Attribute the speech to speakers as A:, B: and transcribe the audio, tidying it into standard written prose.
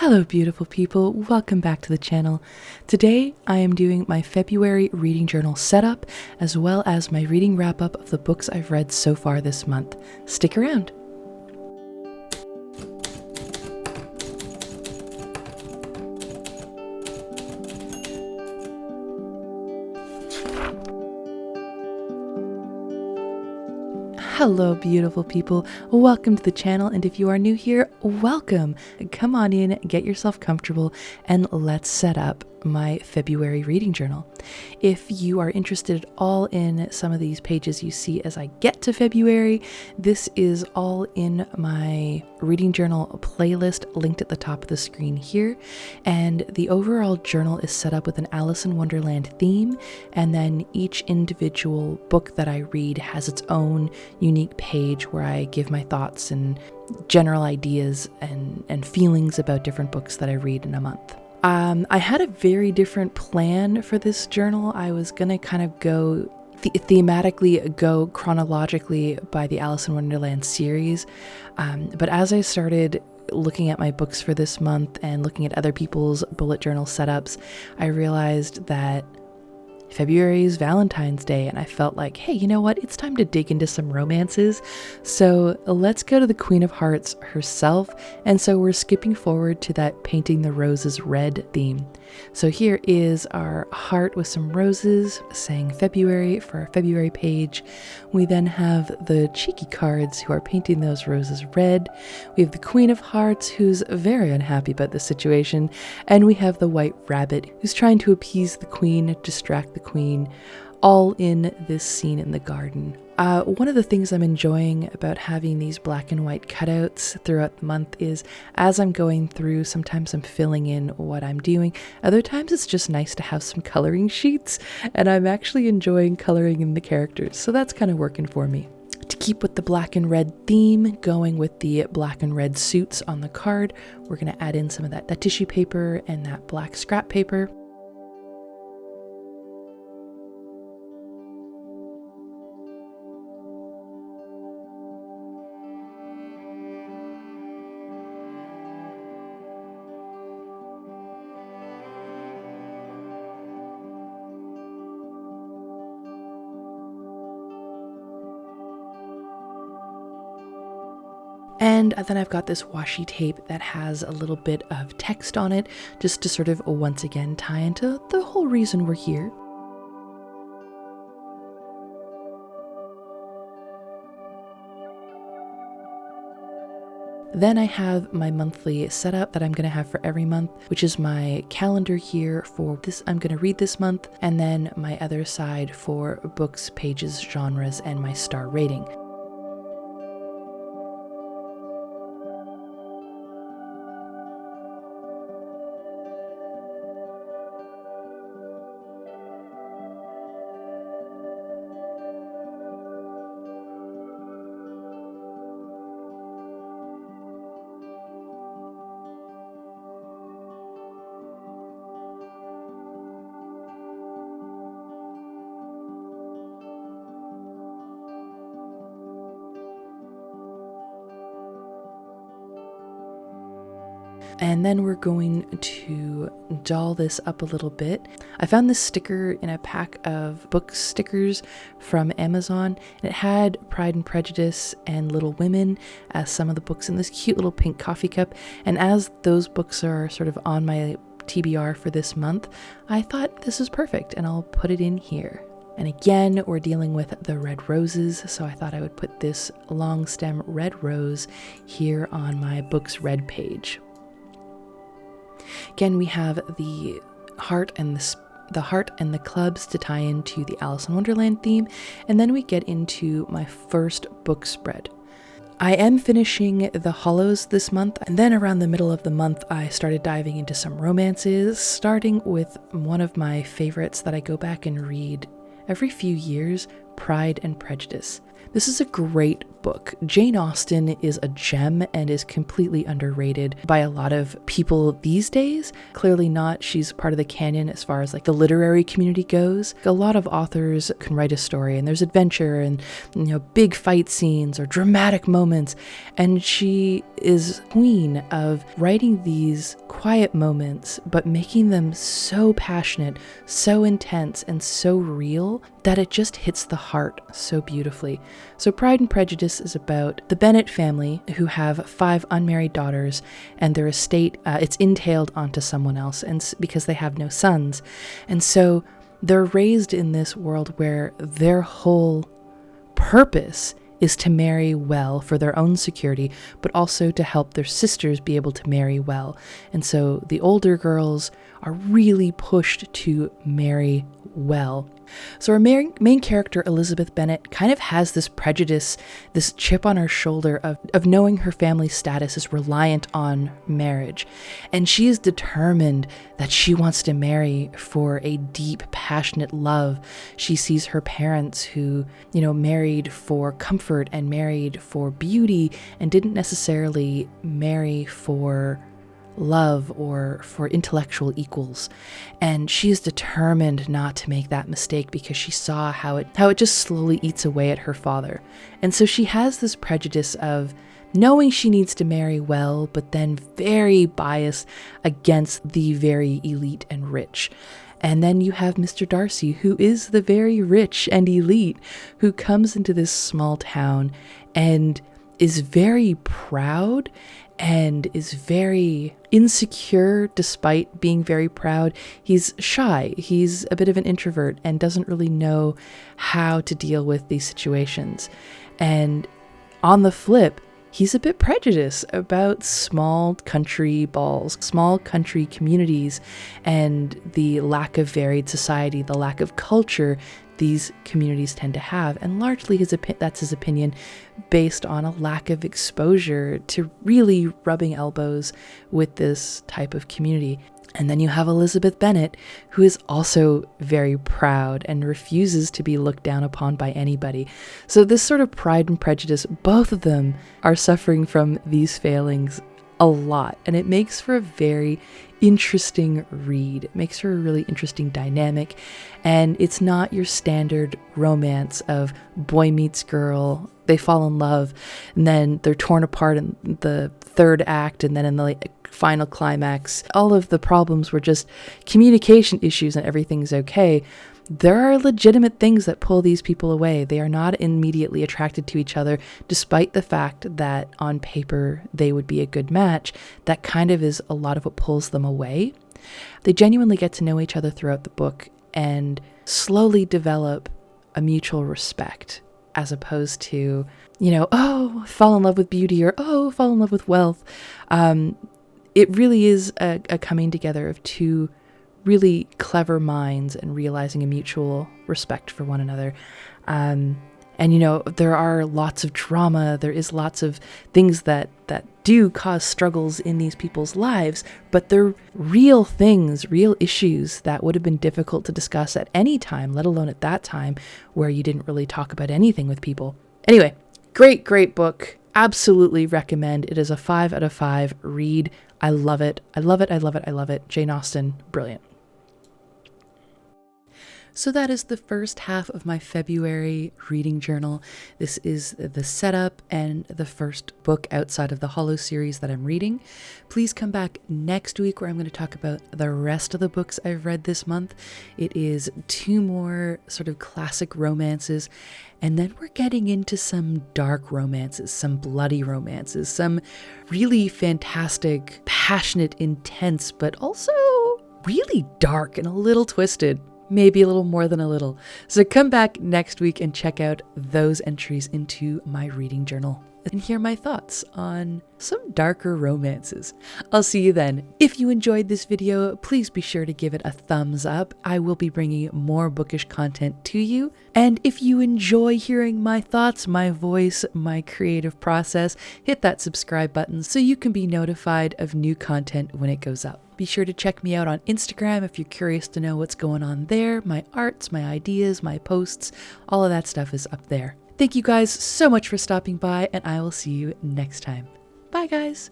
A: Hello beautiful people, welcome back to the channel. Today I am doing my February reading journal setup as well as my reading wrap up of the books I've read so far this month. Stick around. Hello beautiful people, welcome to the channel, and if you are new here, welcome. Come on in, get yourself comfortable, and let's set up my February reading journal. If you are interested at all in some of these pages you see as I get to February, this is all in my reading journal playlist linked at the top of the screen here, and the overall journal is set up with an Alice in Wonderland theme, and then each individual book that I read has its own unique page where I give my thoughts and general ideas and feelings about different books that I read in a month. I had a very different plan for this journal. I was gonna kind of go thematically go chronologically by the Alice in Wonderland series, but as I started looking at my books for this month and looking at other people's bullet journal setups, I realized that February is Valentine's Day, and I felt like, hey, you know what? It's time to dig into some romances. So let's go to the Queen of Hearts herself. And so we're skipping forward to that Painting the Roses Red theme. So here is our heart with some roses saying February for our February page. We then have the cheeky cards who are painting those roses red. We have the Queen of Hearts who's very unhappy about the situation. And we have the White Rabbit who's trying to appease the Queen, distract the Queen, all in this scene in the garden. One of the things I'm enjoying about having these black and white cutouts throughout the month is as I'm going through, sometimes I'm filling in what I'm doing. Other times it's just nice to have some coloring sheets, and I'm actually enjoying coloring in the characters, so that's kind of working for me. To keep with the black and red theme, going with the black and red suits on the card, we're going to add in some of that tissue paper and that black scrap paper. And then I've got this washi tape that has a little bit of text on it, just to sort of once again tie into the whole reason we're here. Then I have my monthly setup that I'm going to have for every month, which is my calendar here for this I'm going to read this month, and then my other side for books, pages, genres, and my star rating. And then we're going to doll this up a little bit. I found this sticker in a pack of book stickers from Amazon, and it had Pride and Prejudice and Little Women as some of the books in this cute little pink coffee cup. And as those books are sort of on my TBR for this month, I thought this is perfect, and I'll put it in here. And again, we're dealing with the red roses, so I thought I would put this long stem red rose here on my book's red page. Again, we have the heart and the clubs to tie into the Alice in Wonderland theme, and then we get into my first book spread. I am finishing the Hallows this month, and then around the middle of the month I started diving into some romances, starting with one of my favorites that I go back and read every few years, Pride and Prejudice. This is a great book. Jane Austen is a gem and is completely underrated by a lot of people these days. Clearly not. She's part of the canon as far as like the literary community goes. A lot of authors can write a story and there's adventure and, you know, big fight scenes or dramatic moments. And she is queen of writing these quiet moments, but making them so passionate, so intense, and so real that it just hits the heart so beautifully. So Pride and Prejudice is about the Bennet family who have 5 unmarried daughters, and their estate, it's entailed onto someone else, and because they have no sons. And so they're raised in this world where their whole purpose is to marry well for their own security, but also to help their sisters be able to marry well. And so the older girls are really pushed to marry well. So our main character, Elizabeth Bennet, kind of has this prejudice, this chip on her shoulder of knowing her family's status is reliant on marriage. And she is determined that she wants to marry for a deep, passionate love. She sees her parents who, you know, married for comfort and married for beauty and didn't necessarily marry for love or for intellectual equals, and she is determined not to make that mistake because she saw how it just slowly eats away at her father. And so she has this prejudice of knowing she needs to marry well, but then very biased against the very elite and rich. And then you have Mr. Darcy, who is the very rich and elite, who comes into this small town and is very proud and is very insecure despite being very proud. He's shy, he's a bit of an introvert and doesn't really know how to deal with these situations. And on the flip, he's a bit prejudiced about small country balls, small country communities, and the lack of varied society, the lack of culture these communities tend to have. And largely that's his opinion based on a lack of exposure to really rubbing elbows with this type of community. And then you have Elizabeth Bennet, who is also very proud and refuses to be looked down upon by anybody. So this sort of Pride and Prejudice, both of them are suffering from these failings a lot, and it makes for a very interesting read. It makes for a really interesting dynamic, and it's not your standard romance of boy meets girl, they fall in love, and then they're torn apart in the third act, and then in the final climax, all of the problems were just communication issues and everything's okay. There are legitimate things that pull these people away. They are not immediately attracted to each other, despite the fact that on paper they would be a good match. That kind of is a lot of what pulls them away. They genuinely get to know each other throughout the book and slowly develop a mutual respect, as opposed to, you know, oh, fall in love with beauty, or oh, fall in love with wealth. It really is a coming together of two really clever minds and realizing a mutual respect for one another. And, you know, there are lots of drama. There is lots of things that do cause struggles in these people's lives, but they're real things, real issues that would have been difficult to discuss at any time, let alone at that time where you didn't really talk about anything with people. Anyway, great book. Absolutely recommend. It is a 5 out of 5 read. I love it. I love it. I love it. I love it. Jane Austen, brilliant. So that is the first half of my February reading journal. This is the setup and the first book outside of the Hallows series that I'm reading. Please come back next week where I'm going to talk about the rest of the books I've read this month. It is 2 more sort of classic romances, and then we're getting into some dark romances, some bloody romances, some really fantastic, passionate, intense, but also really dark and a little twisted. Maybe a little more than a little. So come back next week and check out those entries into my reading journal and hear my thoughts on some darker romances. I'll see you then. If you enjoyed this video, please be sure to give it a thumbs up. I will be bringing more bookish content to you. And if you enjoy hearing my thoughts, my voice, my creative process, hit that subscribe button so you can be notified of new content when it goes up. Be sure to check me out on Instagram if you're curious to know what's going on there. My arts, my ideas, my posts, all of that stuff is up there. Thank you guys so much for stopping by, and I will see you next time. Bye, guys.